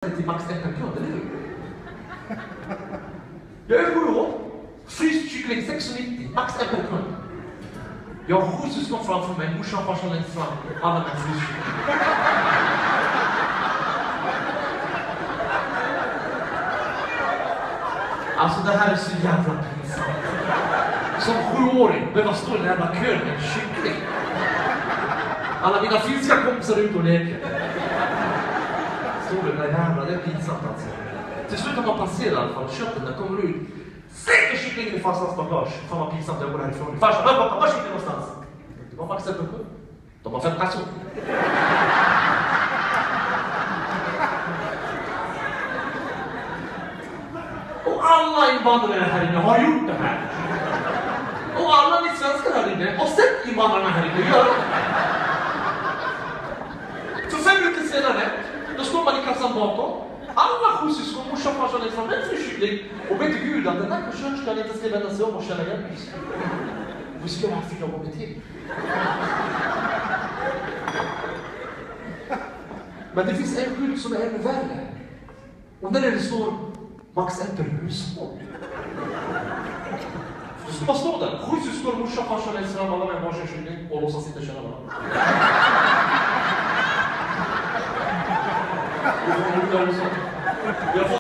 till max 1 per kund, eller hur? Jag är 7 år. Fryst kyckling 6,90, max 1 per kund. Jag har 7 syskon framför mig, morsan, farsan längst fram, alla med fryst kyckling. Alltså det här är så jävla pinsamt. Som 7-åring behöver stå i den jävla kön med en kyckling. Alla mina finska kompisar är ute och leker. Står det där jävla, det är pinsamt alltså. Till slut har man passerat i alla fall, köttet när kommer ut. Säker kycklingen i farsans bagage. Fan vad pinsamt jag går härifrån. Farsan, pappa, var kycklingen någonstans? Det var max 1 per kund. De har 5 kassor. Och alla invandrare här inne har gjort det här. Och alla ni svenskar här inne har sett invandrarna här inne göra det. Så 5 minuter senare, då står man i kassan bakom. Alla 7 syskon, morsan, farsan är från en kyckling. Och vet du Gud att den här kursörskan inte ska vända sig om och känna igen mig. Vi ska göra 4 gånger till. Men det finns en skylt som är ännu värre. Och där det står max 1 per hushåll. Då ska man stå där. 7 syskon, morsan, farsan är från alla med varsin kyckling och låtsas inte känna varandra. Jag